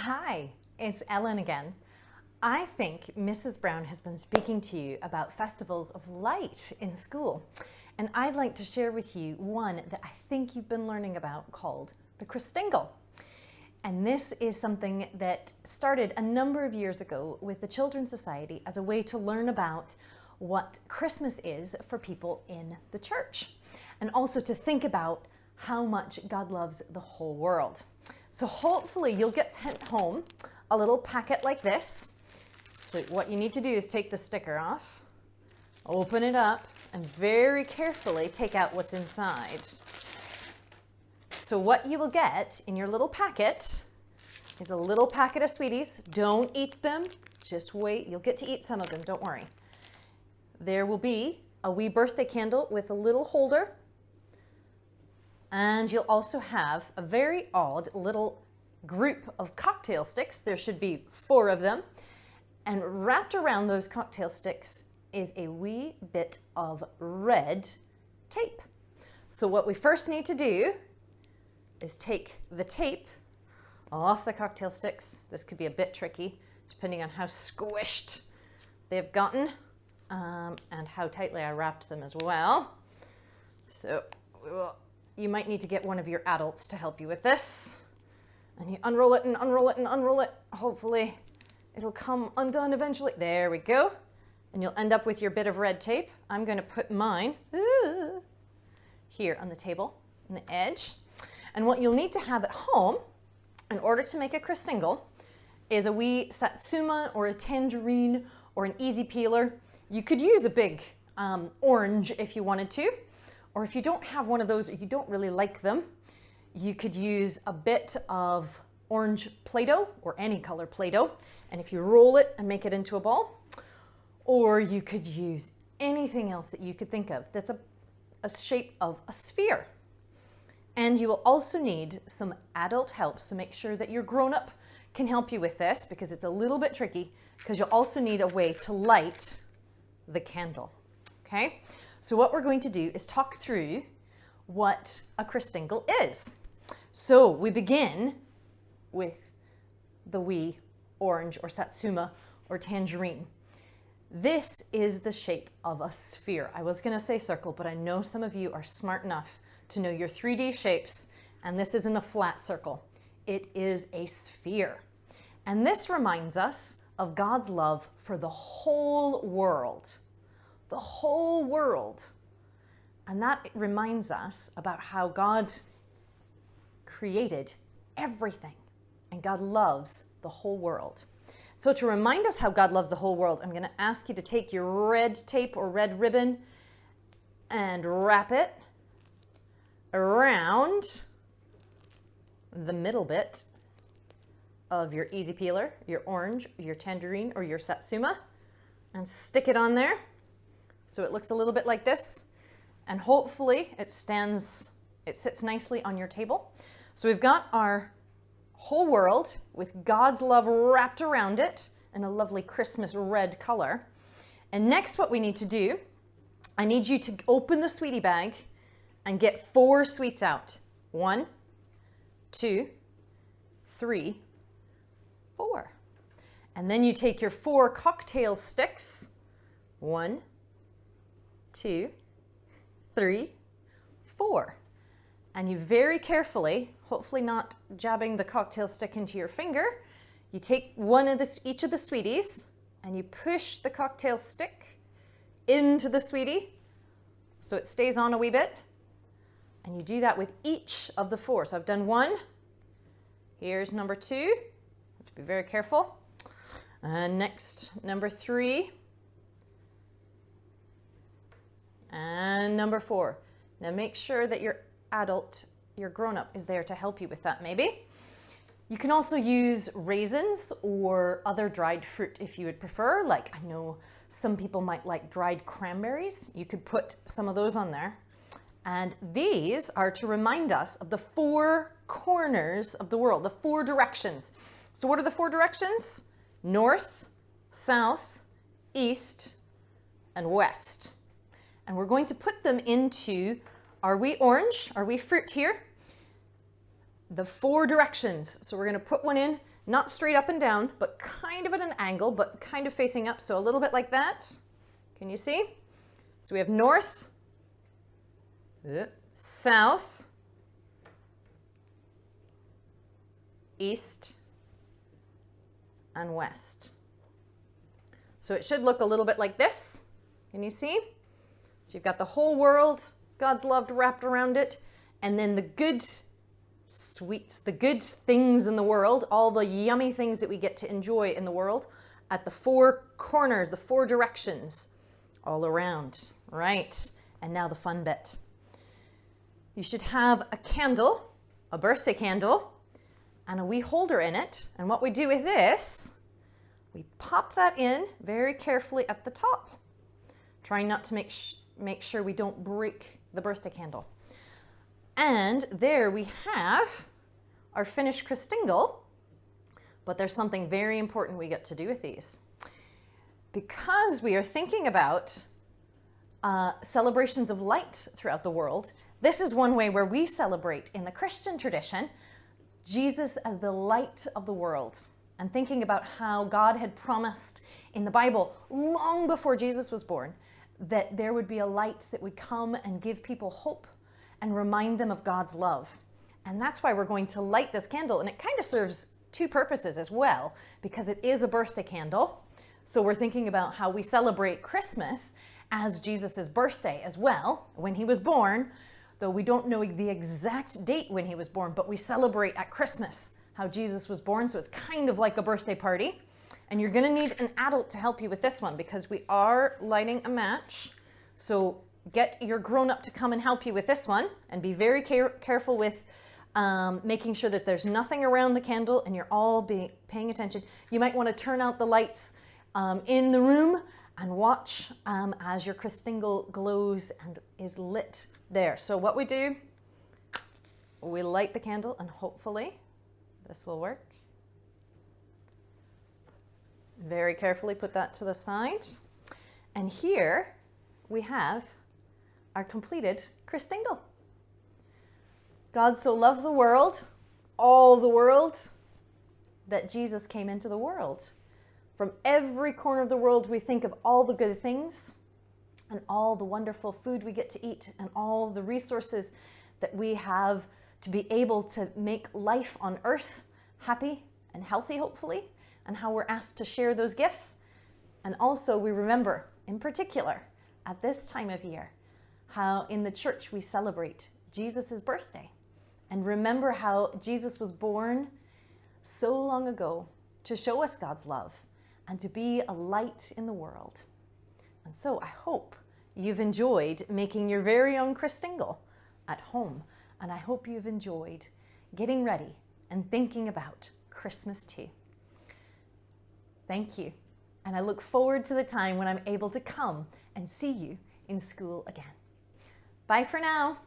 Hi, it's Ellen again. I think Mrs. Brown has been speaking to you about festivals of light in school, and I'd like to share with you one that I think you've been learning about called the Christingle. And this is something that started a number of years ago with the Children's Society as a way to learn about what Christmas is for people in the church, and also to think about how much God loves the whole world. So hopefully you'll get sent home a little packet like this. So what you need to do is take the sticker off, open it up, and very carefully take out what's inside. So what you will get in your little packet is a little packet of sweeties. Don't eat them, just wait. You'll get to eat some of them, don't worry. There will be a wee birthday candle with a little holder. And you'll also have a very odd little group of cocktail sticks. There should be 4 of them. And wrapped around those cocktail sticks is a wee bit of red tape. So what we first need to do is take the tape off the cocktail sticks. This could be a bit tricky depending on how squished they've gotten and how tightly I wrapped them as well. So you might need to get one of your adults to help you with this. And you unroll it and unroll it and unroll it. Hopefully it'll come undone eventually. There we go. And you'll end up with your bit of red tape. I'm going to put mine here on the table, on the edge. And what you'll need to have at home in order to make a Christingle is a wee satsuma or a tangerine or an easy peeler. You could use a big orange if you wanted to. Or if you don't have one of those or you don't really like them, you could use a bit of orange Play-Doh or any color Play-Doh. And if you roll it and make it into a ball, or you could use anything else that you could think of that's a shape of a sphere. And you will also need some adult help. So make sure that your grown-up can help you with this because it's a little bit tricky because you'll also need a way to light the candle, okay? So what we're going to do is talk through what a Christingle is. So we begin with the wee orange or satsuma or tangerine. This is the shape of a sphere. I was going to say circle, but I know some of you are smart enough to know your 3D shapes, and this isn't a flat circle. It is a sphere. And this reminds us of God's love for the whole world. The whole world. And that reminds us about how God created everything, and God loves the whole world. So to remind us how God loves the whole world, I'm going to ask you to take your red tape or red ribbon and wrap it around the middle bit of your easy peeler, your orange, your tangerine, or your satsuma, and stick it on there so it looks a little bit like this. And hopefully it sits nicely on your table. So we've got our whole world with God's love wrapped around it in a lovely Christmas red color. And next what we need to do, I need you to open the sweetie bag and get 4 sweets out. 1, 2, 3, 4. And then you take your 4 cocktail sticks. 1, 2, 3, 4. And you very carefully, hopefully not jabbing the cocktail stick into your finger, you take each of the sweeties and you push the cocktail stick into the sweetie so it stays on a wee bit. And you do that with each of the 4. So I've done 1. Here's number 2. You have to be very careful. And next, number 3. And number 4. Now make sure that your adult, your grown-up, is there to help you with that maybe. You can also use raisins or other dried fruit if you would prefer. Like I know some people might like dried cranberries. You could put some of those on there. And these are to remind us of the 4 corners of the world, the 4 directions. So what are the 4 directions? North, south, east, and west. And we're going to put them into our wee orange, our wee fruit here, the 4 directions. So we're going to put one in Not straight up and down, but kind of at an angle, but kind of facing up. So a little bit like that. Can you see? So we have north, south, east, and west. So it should look a little bit like this. Can you see? So you've got the whole world, God's love wrapped around it, and then the good sweets, the good things in the world, all the yummy things that we get to enjoy in the world at the four corners, the four directions, all around, right? And now the fun bit. You should have a candle, a birthday candle, and a wee holder in it. And what we do with this, we pop that in very carefully at the top, trying not to make sure we don't break the birthday candle. And there we have our finished Christingle, but there's something very important we get to do with these. Because we are thinking about celebrations of light throughout the world, this is one way where we celebrate in the Christian tradition Jesus as the light of the world, and thinking about how God had promised in the Bible long before Jesus was born that there would be a light that would come and give people hope and remind them of God's love. And that's why we're going to light this candle. And it kind of serves two purposes as well, because it is a birthday candle. So we're thinking about how we celebrate Christmas as Jesus' birthday as well, when he was born, though we don't know the exact date when he was born, but we celebrate at Christmas how Jesus was born. So it's kind of like a birthday party. And you're going to need an adult to help you with this one, because we are lighting a match. So get your grown-up to come and help you with this one, and be very careful with making sure that there's nothing around the candle and you're all paying attention. You might want to turn out the lights in the room and watch as your Christingle glows and is lit there. So what we do, we light the candle, and hopefully this will work. Very carefully put that to the side. And here we have our completed Christingle. God so loved the world, all the world, that Jesus came into the world. From every corner of the world, we think of all the good things and all the wonderful food we get to eat and all the resources that we have to be able to make life on earth happy and healthy, hopefully, and how we're asked to share those gifts. And also we remember, in particular, at this time of year, how in the church we celebrate Jesus' birthday, and remember how Jesus was born so long ago to show us God's love and to be a light in the world. And so I hope you've enjoyed making your very own Christingle at home, and I hope you've enjoyed getting ready and thinking about Christmas too. Thank you, and I look forward to the time when I'm able to come and see you in school again. Bye for now.